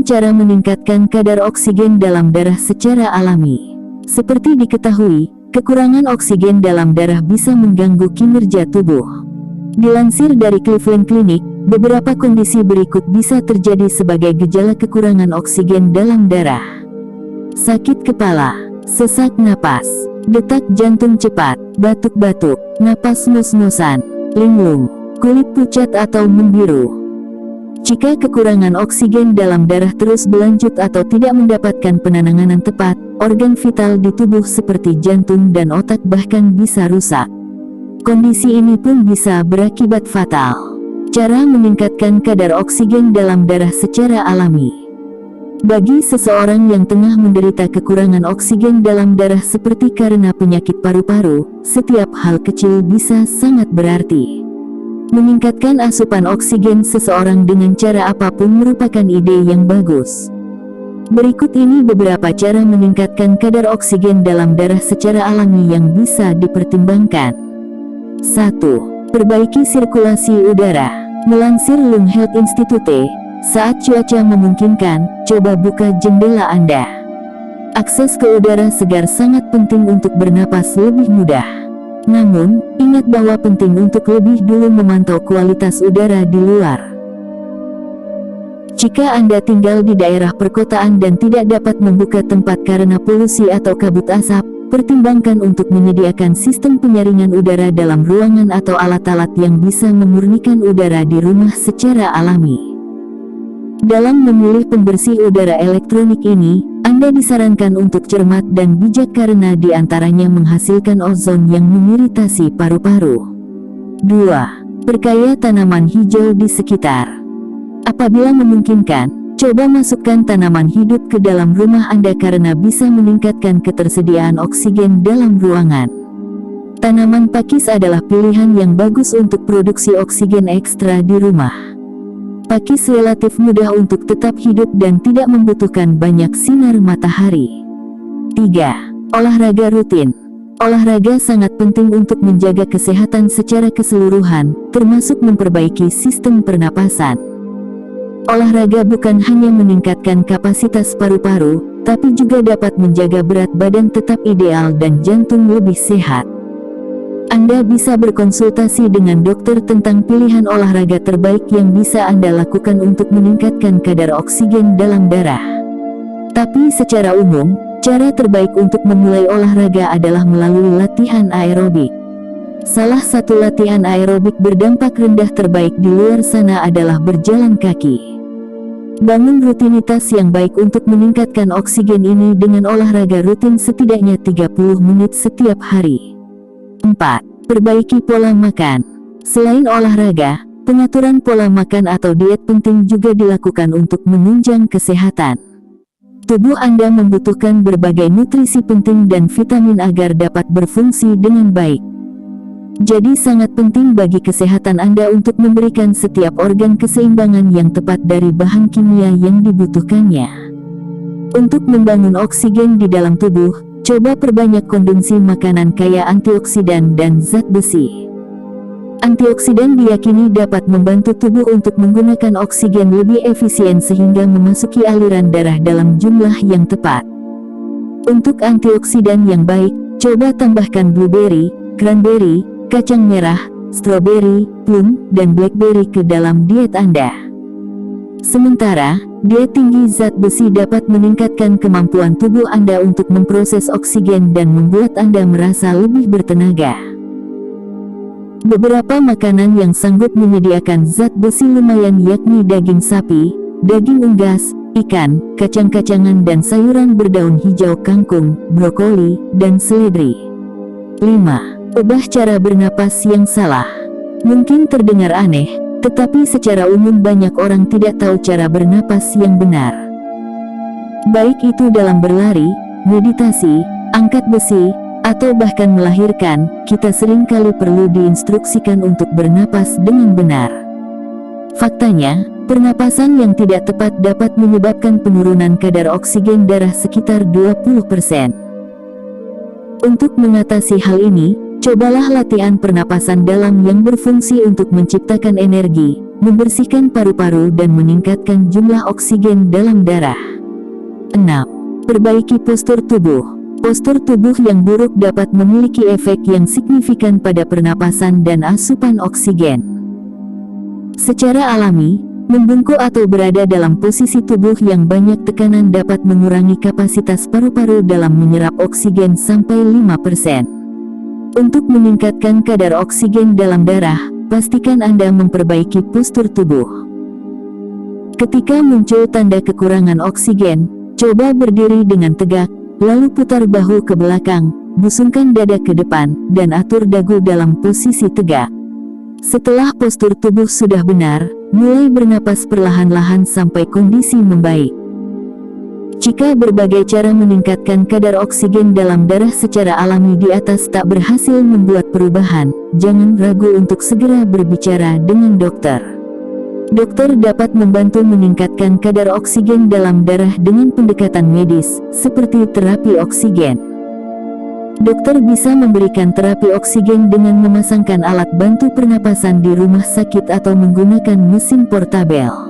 cara meningkatkan kadar oksigen dalam darah secara alami. Seperti diketahui, kekurangan oksigen dalam darah bisa mengganggu kinerja tubuh. Dilansir dari Cleveland Clinic, beberapa kondisi berikut bisa terjadi sebagai gejala kekurangan oksigen dalam darah. Sakit kepala, sesak napas, detak jantung cepat, batuk-batuk, napas ngos-ngosan, linglung, kulit pucat atau membiru. Jika kekurangan oksigen dalam darah terus berlanjut atau tidak mendapatkan penanganan tepat, organ vital di tubuh seperti jantung dan otak bahkan bisa rusak. Kondisi ini pun bisa berakibat fatal. Cara meningkatkan kadar oksigen dalam darah secara alami. Bagi seseorang yang tengah menderita kekurangan oksigen dalam darah seperti karena penyakit paru-paru, setiap hal kecil bisa sangat berarti. Meningkatkan asupan oksigen seseorang dengan cara apapun merupakan ide yang bagus. Berikut ini beberapa cara meningkatkan kadar oksigen dalam darah secara alami yang bisa dipertimbangkan. 1. Perbaiki sirkulasi udara. Melansir Lung Health Institute, saat cuaca memungkinkan, coba buka jendela Anda. Akses ke udara segar sangat penting untuk bernapas lebih mudah. Namun, ingat bahwa penting untuk lebih dulu memantau kualitas udara di luar. Jika Anda tinggal di daerah perkotaan dan tidak dapat membuka tempat karena polusi atau kabut asap, pertimbangkan untuk menyediakan sistem penyaringan udara dalam ruangan atau alat-alat yang bisa memurnikan udara di rumah secara alami. Dalam memilih pembersih udara elektronik ini, Anda disarankan untuk cermat dan bijak karena di antaranya menghasilkan ozon yang mengiritasi paru-paru. 2. Perkaya tanaman hijau di sekitar. Apabila memungkinkan, coba masukkan tanaman hidup ke dalam rumah Anda karena bisa meningkatkan ketersediaan oksigen dalam ruangan. Tanaman pakis adalah pilihan yang bagus untuk produksi oksigen ekstra di rumah. Pakis relatif mudah untuk tetap hidup dan tidak membutuhkan banyak sinar matahari. 3. Olahraga rutin. Olahraga sangat penting untuk menjaga kesehatan secara keseluruhan, termasuk memperbaiki sistem pernapasan. Olahraga bukan hanya meningkatkan kapasitas paru-paru, tapi juga dapat menjaga berat badan tetap ideal dan jantung lebih sehat. Anda bisa berkonsultasi dengan dokter tentang pilihan olahraga terbaik yang bisa Anda lakukan untuk meningkatkan kadar oksigen dalam darah. Tapi secara umum, cara terbaik untuk memulai olahraga adalah melalui latihan aerobik. Salah satu latihan aerobik berdampak rendah terbaik di luar sana adalah berjalan kaki. Bangun rutinitas yang baik untuk meningkatkan oksigen ini dengan olahraga rutin setidaknya 30 menit setiap hari. 4. Perbaiki pola makan. Selain olahraga, pengaturan pola makan atau diet penting juga dilakukan untuk menunjang kesehatan. Tubuh Anda membutuhkan berbagai nutrisi penting dan vitamin agar dapat berfungsi dengan baik. Jadi sangat penting bagi kesehatan Anda untuk memberikan setiap organ keseimbangan yang tepat dari bahan kimia yang dibutuhkannya. Untuk membangun oksigen di dalam tubuh, coba perbanyak konsumsi makanan kaya antioksidan dan zat besi. Antioksidan diyakini dapat membantu tubuh untuk menggunakan oksigen lebih efisien sehingga memasuki aliran darah dalam jumlah yang tepat. Untuk antioksidan yang baik, coba tambahkan blueberry, cranberry, kacang merah, strawberry, plum, dan blackberry ke dalam diet Anda. Sementara, diet tinggi zat besi dapat meningkatkan kemampuan tubuh Anda untuk memproses oksigen dan membuat Anda merasa lebih bertenaga. Beberapa makanan yang sanggup menyediakan zat besi lumayan yakni daging sapi, daging unggas, ikan, kacang-kacangan dan sayuran berdaun hijau kangkung, brokoli, dan seledri. 5. Ubah cara bernapas yang salah. Mungkin terdengar aneh, tetapi secara umum banyak orang tidak tahu cara bernapas yang benar. Baik itu dalam berlari, meditasi, angkat besi, atau bahkan melahirkan, kita seringkali perlu diinstruksikan untuk bernapas dengan benar. Faktanya, pernapasan yang tidak tepat dapat menyebabkan penurunan kadar oksigen darah sekitar 20%. Untuk mengatasi hal ini, Cobalah latihan pernapasan dalam yang berfungsi untuk menciptakan energi, membersihkan paru-paru dan meningkatkan jumlah oksigen dalam darah. 6. Perbaiki postur tubuh. Postur tubuh yang buruk dapat memiliki efek yang signifikan pada pernapasan dan asupan oksigen. Secara alami, membungkuk atau berada dalam posisi tubuh yang banyak tekanan dapat mengurangi kapasitas paru-paru dalam menyerap oksigen sampai 5%. Untuk meningkatkan kadar oksigen dalam darah, pastikan Anda memperbaiki postur tubuh. Ketika muncul tanda kekurangan oksigen, coba berdiri dengan tegak, lalu putar bahu ke belakang, busungkan dada ke depan, dan atur dagu dalam posisi tegak. Setelah postur tubuh sudah benar, mulai bernapas perlahan-lahan sampai kondisi membaik. Jika berbagai cara meningkatkan kadar oksigen dalam darah secara alami di atas tak berhasil membuat perubahan, jangan ragu untuk segera berbicara dengan dokter. Dokter dapat membantu meningkatkan kadar oksigen dalam darah dengan pendekatan medis, seperti terapi oksigen. Dokter bisa memberikan terapi oksigen dengan memasangkan alat bantu pernapasan di rumah sakit atau menggunakan mesin portabel.